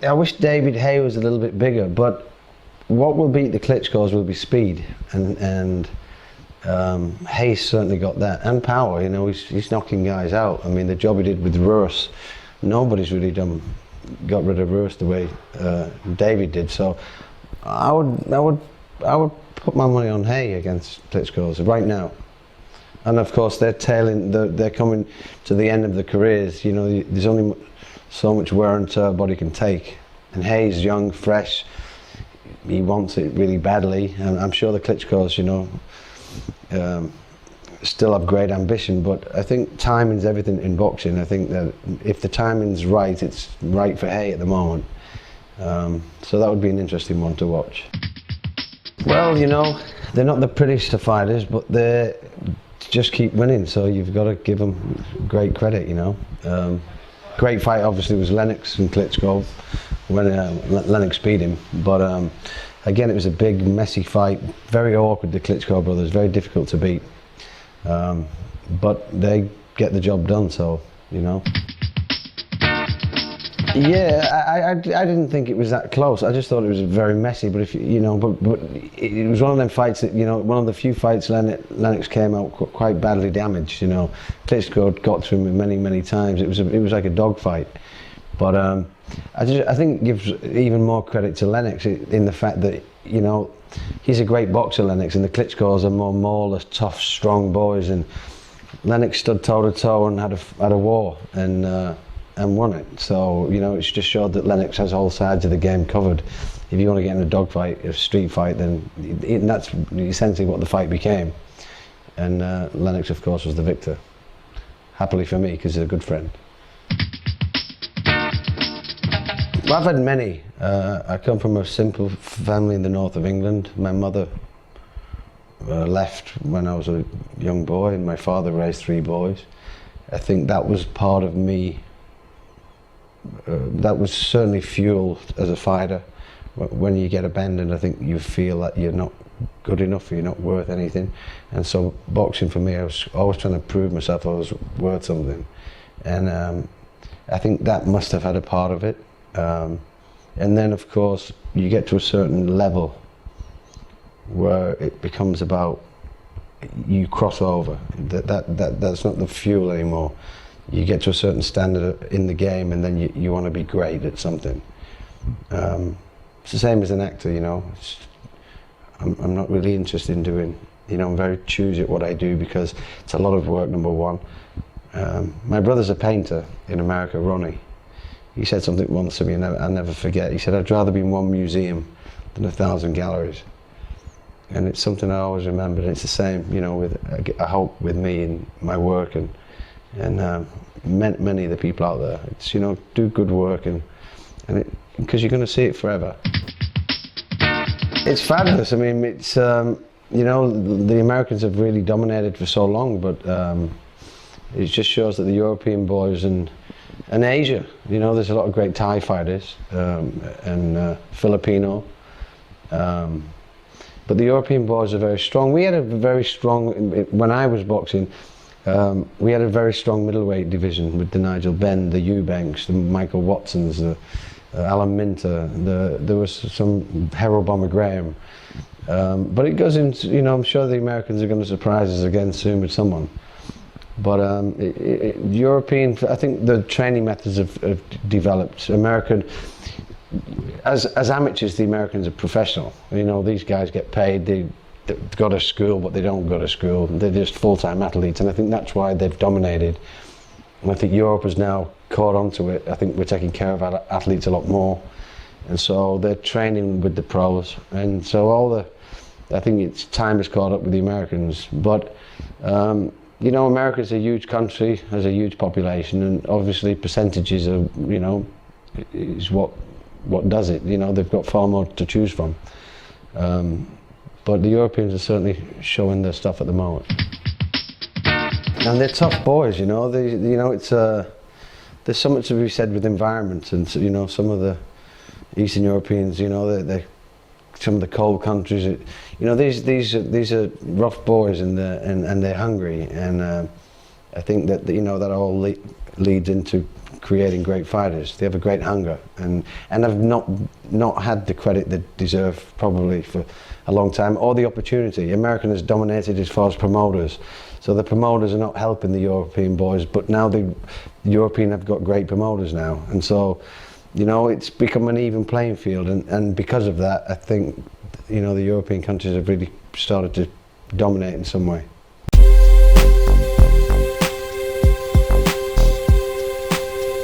I wish David Haye was a little bit bigger, but what will beat the Klitschkos will be speed, and Hayes certainly got that, and power. You know, he's knocking guys out. I mean, the job he did with Russ, nobody's really got rid of Russ the way David did. So I would put my money on Haye against Klitschko's right now. And of course, they're coming to the end of their careers. You know, there's only so much wear and tear a body can take. And Hayes, young, fresh, he wants it really badly. And I'm sure the Klitschkos, you know, still have great ambition. But I think timing's everything in boxing. I think that if the timing's right, it's right for Haye at the moment. So that would be an interesting one to watch. Well, you know, they're not the prettiest of fighters, but they just keep winning. So you've got to give them great credit, you know. Great fight obviously was Lennox and Klitschko when Lennox beat him, but again it was a big messy fight, very awkward, the Klitschko brothers, very difficult to beat, but they get the job done, so you know. Yeah, I didn't think it was that close. I just thought it was very messy. But if you know, but it was one of them fights that, you know, one of the few fights Lennox came out quite badly damaged. You know, Klitschko got to him many times. It was like a dog fight. But I think it gives even more credit to Lennox in the fact that, you know, he's a great boxer, Lennox, and the Klitschkos are more mauler, tough, strong boys. And Lennox stood toe to toe and had a war and won it. So, you know, it's just showed that Lennox has all sides of the game covered. If you want to get in a dogfight, a street fight, then that's essentially what the fight became. And Lennox, of course, was the victor. Happily for me, because he's a good friend. Well, I've had many. I come from a simple family in the north of England. My mother left when I was a young boy, and my father raised 3 boys. I think that was part of me. That was certainly fueled as a fighter. When you get abandoned, I think you feel that you're not good enough, or you're not worth anything. And so boxing for me, I was always trying to prove myself I was worth something. And I think that must have had a part of it. And then of course, you get to a certain level where it becomes about, you cross over. That's not the fuel anymore. You get to a certain standard in the game, and then you want to be great at something. It's the same as an actor, you know. I'm not really interested in doing, you know, I'm very choosy at what I do because it's a lot of work, number one. My brother's a painter in America, Ronnie. He said something once to me, and I'll never forget. He said, "I'd rather be in one museum than 1,000 galleries." And it's something I always remember. And it's the same, you know, with, I hope, with me and my work, and many of the people out there. It's, you know, do good work, and because you're going to see it forever. It's fabulous. I mean, it's you know, the Americans have really dominated for so long, but it just shows that the European boys and Asia, you know, there's a lot of great Thai fighters and Filipino, but the European boys are very strong. We had a very strong, when I was boxing, we had a very strong middleweight division with the Nigel Benn, the Eubanks, the Michael Watsons, the Alan Minter, there was some Harold Bomber Graham. But it goes into, you know, I'm sure the Americans are going to surprise us again soon with someone. But European, I think the training methods have developed. American, as amateurs, the Americans are professional. You know, these guys get paid, they go to school, but they don't go to school. They're just full-time athletes, and I think that's why they've dominated. And I think Europe has now caught on to it. I think we're taking care of our athletes a lot more, and so they're training with the pros. And so I think it's time has caught up with the Americans. But you know, America's a huge country, has a huge population, and obviously percentages are, you know, is what does it. You know, they've got far more to choose from. But the Europeans are certainly showing their stuff at the moment. And they're tough boys, you know. You know, it's there's so much to be said with environment, and you know, some of the Eastern Europeans, you know, they some of the cold countries, you know, these are rough boys, and they're hungry, and I think that that all leads into creating great fighters. They have a great hunger, and have not had the credit they deserve probably for a long time, or the opportunity. American has dominated as far as promoters, so the promoters are not helping the European boys, but now the European have got great promoters now, and so it's become an even playing field, and because of that, I think the European countries have really started to dominate in some way.